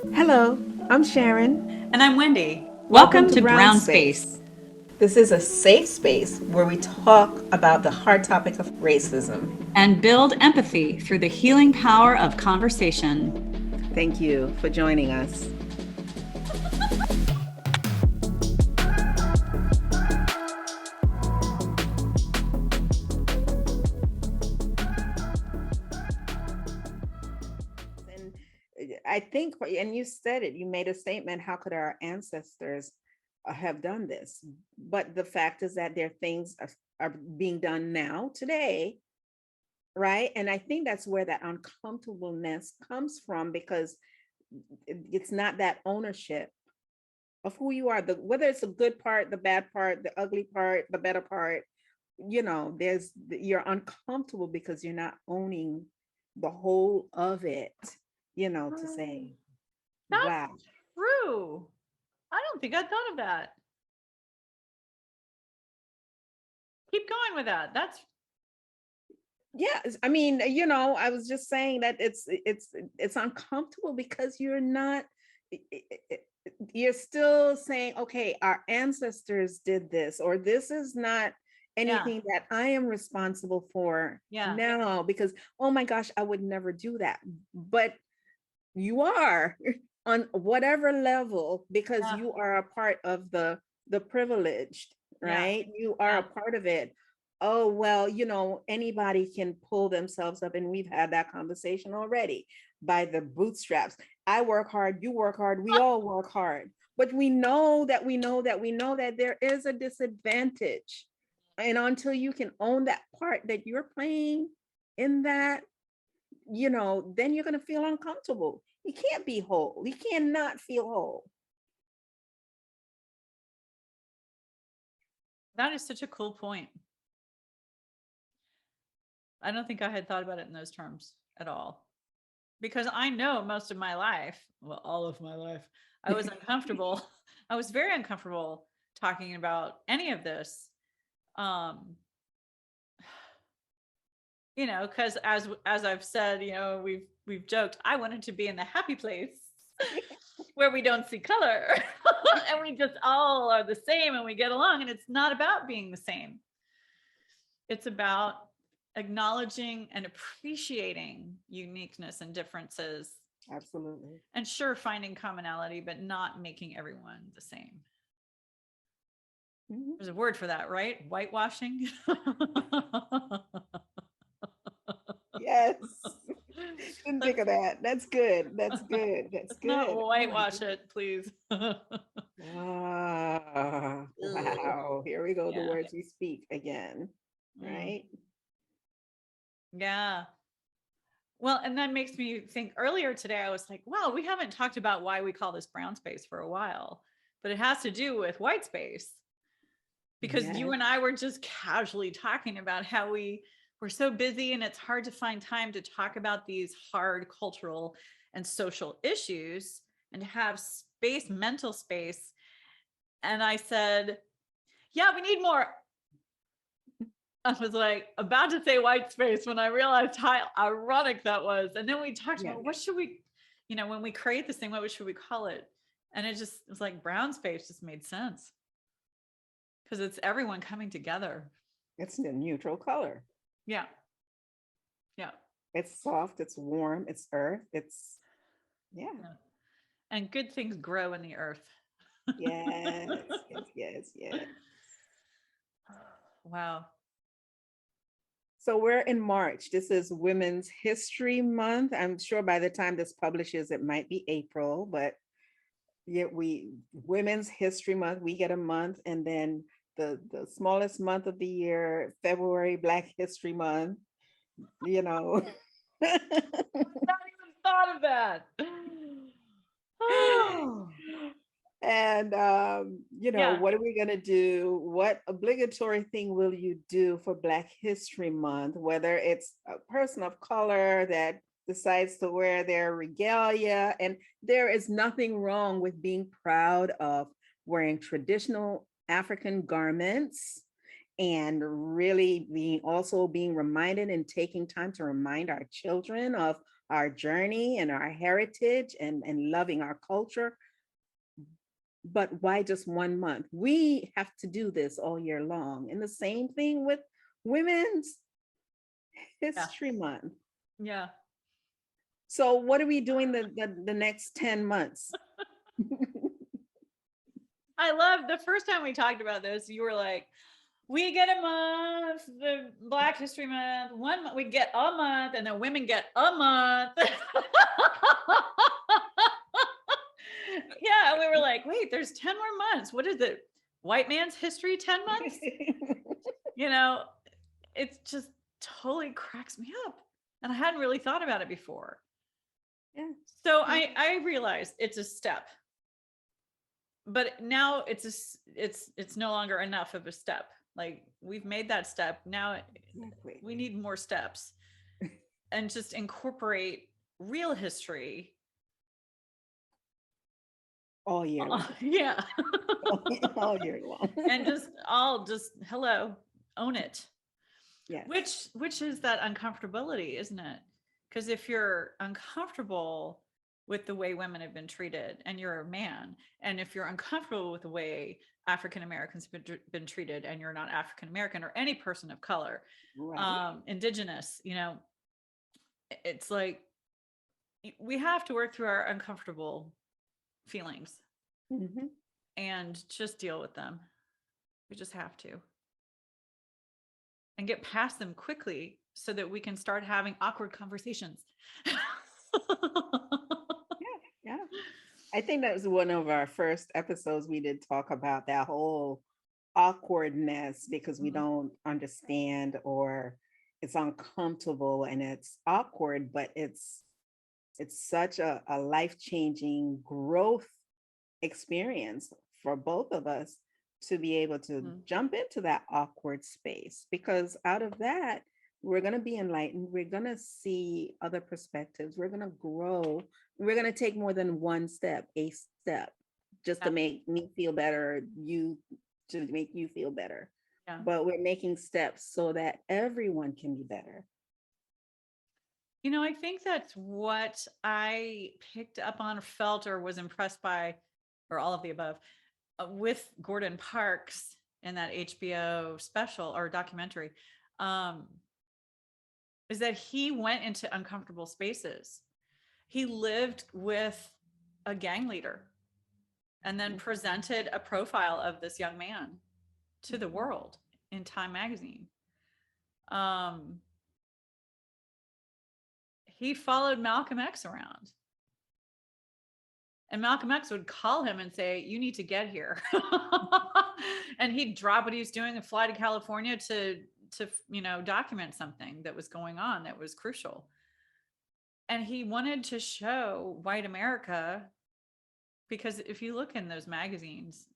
Hello, I'm Sharon. And I'm Wendy. Welcome Welcome to to Brown Brown Space. Space. This is a safe space where we talk about the hard topic of racism. And build empathy through the healing power of conversation. Thank you for joining us. And I think, and you said it, you made a statement, how could our ancestors have done this? But the fact is that there are things are being done now, today, right? And I think that's where that uncomfortableness comes from, because it's not that ownership of who you are, the whether it's the good part, the bad part, the ugly part, the better part. You're uncomfortable because you're not owning the whole of it, to say, That's wow. true. I don't think I thought of that. Keep going with that. That's Yes, I mean, I was just saying that it's uncomfortable because you're not you're still saying, okay, our ancestors did this, or this is not yeah, anything that I am responsible for yeah, now, because oh my gosh, I would never do that. But you are on whatever level, because yeah, you are a part of the privileged, yeah, right? You are a yeah. part of it. Oh well, anybody can pull themselves up, and we've had that conversation already, by the bootstraps. I work hard, you work hard, we all work hard, but we know that there is a disadvantage, and until you can own that part that you're playing in that, then you're going to feel uncomfortable. You can't be whole. You cannot feel whole. That is such a cool point. I don't think I had thought about it in those terms at all. Because I know most of my life, well, all of my life, I was uncomfortable. I was very uncomfortable talking about any of this. Um, because as I've said, we've joked, I wanted to be in the happy place where we don't see color and we just all are the same and we get along. And it's not about being the same. It's about acknowledging and appreciating uniqueness and differences. Absolutely. And sure, finding commonality, but not making everyone the same. Mhm. There's a word for that, right? Whitewashing. Yes. Didn't think of that. That's good. That's good. That's Let's not good. Oh my whitewash goodness. it, please. Wow. Here we go. The Yeah. words we speak again. Mm, Right? yeah. Well, and that makes me think earlier today, I was like, wow, we haven't talked about why we call this brown space for a while, but it has to do with white space because you Yes. and I were just casually talking about how we're so busy and it's hard to find time to talk about these hard cultural and social issues and to have space, mental space. And I said, yeah, we need more. I was like about to say white space when I realized how ironic that was. And then we talked Yeah. about what should we, when we create this thing, what should we call it? And it just was like brown space just made sense because it's everyone coming together. It's a neutral color. Yeah. Yeah. It's soft. It's warm. It's earth. Yeah. Yeah. And good things grow in the earth. Yes. Yes. Yes. Yes. Wow. So we're in March. This is Women's History Month. I'm sure by the time this publishes, it might be April, but yeah, Women's History Month, we get a month, and then the smallest month of the year, February, Black History Month, you know. Not even thought of that. Oh, And yeah. what are we gonna do? What obligatory thing will you do for Black History Month? Whether it's a person of color that decides to wear their regalia, and there is nothing wrong with being proud of wearing traditional African garments, and really being reminded and taking time to remind our children of our journey and our heritage and loving our culture. But why just 1 month? We have to do this all year long. And the same thing with Women's History Month. Yeah. So what are we doing the next 10 months? I love the first time we talked about this, you were like, we get a month, the Black History Month, 1 month, we get a month, and then women get a month. Yeah, we were like, wait, there's 10 more months. What is it? White man's history, 10 months? You know, it just totally cracks me up. And I hadn't really thought about it before. Yeah. So I realized it's a step. But now it's no longer enough of a step. Like, we've made that step. Now we need more steps and just incorporate real history all year long. Yeah. all year long. And hello, own it. Yeah. Which is that uncomfortability, isn't it? Because if you're uncomfortable with the way women have been treated and you're a man, and if you're uncomfortable with the way African Americans have been treated and you're not African American or any person of color, right. Indigenous, it's like we have to work through our uncomfortable feelings and just deal with them. We just have to. And get past them quickly so that we can start having awkward conversations. Yeah. I think that was one of our first episodes. We did talk about that whole awkwardness because we don't understand, or it's uncomfortable and it's awkward, but it's such a life-changing growth experience for both of us to be able to jump into that awkward space, because out of that, we're going to be enlightened. We're going to see other perspectives. We're going to grow. We're going to take more than a step, just to make me feel better, to make you feel better. Yeah. But we're making steps so that everyone can be better. I think that's what I picked up on, or felt, or was impressed by, or all of the above, with Gordon Parks in that HBO special or documentary, is that he went into uncomfortable spaces. He lived with a gang leader and then presented a profile of this young man to the world in Time magazine. He followed Malcolm X around. And Malcolm X would call him and say, you need to get here. And he'd drop what he was doing and fly to California to document something that was going on that was crucial. And he wanted to show white America, because if you look in those magazines,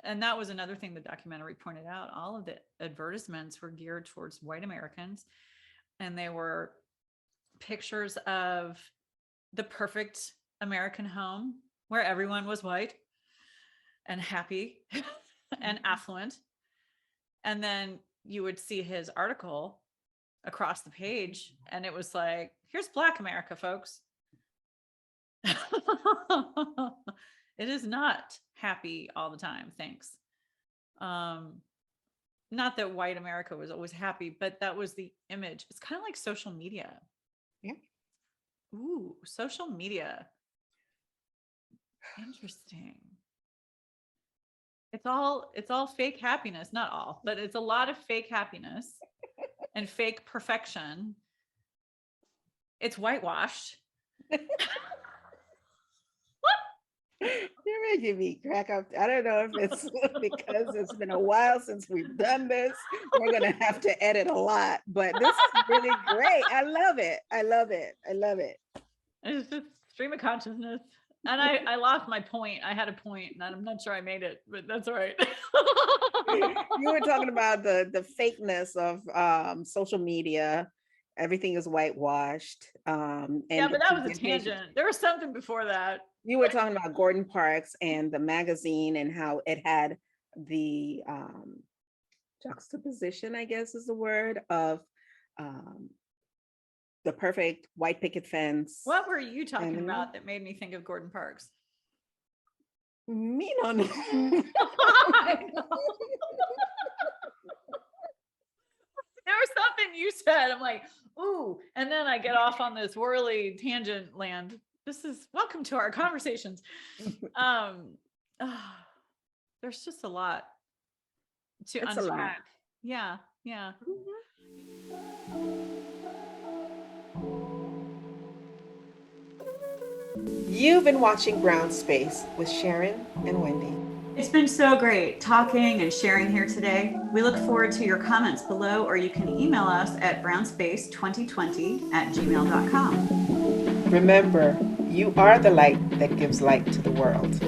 and that was another thing the documentary pointed out, all of the advertisements were geared towards white Americans. And they were pictures of the perfect American home where everyone was white and happy and affluent. And then you would see his article across the page, and it was like, here's Black America, folks. It is not happy all the time. Thanks. Not that white America was always happy, but that was the image. It's kind of like social media. Yeah. Ooh, social media. Interesting. It's all fake happiness, not all, but it's a lot of fake happiness and fake perfection. It's whitewashed. You're making me crack up. I don't know if it's because it's been a while since we've done this. We're going to have to edit a lot, but this is really great. I love it. I love it. I love it. It's just stream of consciousness. And I lost my point. I had a point and I'm not sure I made it, but that's all right. You were talking about the fakeness of social media. Everything is whitewashed. And yeah, but that was a tangent. There was something before that. You were talking about Gordon Parks and the magazine and how it had the juxtaposition, I guess is the word, of the perfect white picket fence. What were you talking And- about that made me think of Gordon Parks? Me no. I know. There was something you said. I'm like, ooh, and then I get off on this whirly tangent land. This is welcome to our conversations. There's just a lot to It's a lot. unpack. Yeah, yeah. You've been watching Brown Space with Sharon and Wendy. It's been so great talking and sharing here today. We look forward to your comments below, or you can email us at brownspace2020@gmail.com. Remember, you are the light that gives light to the world.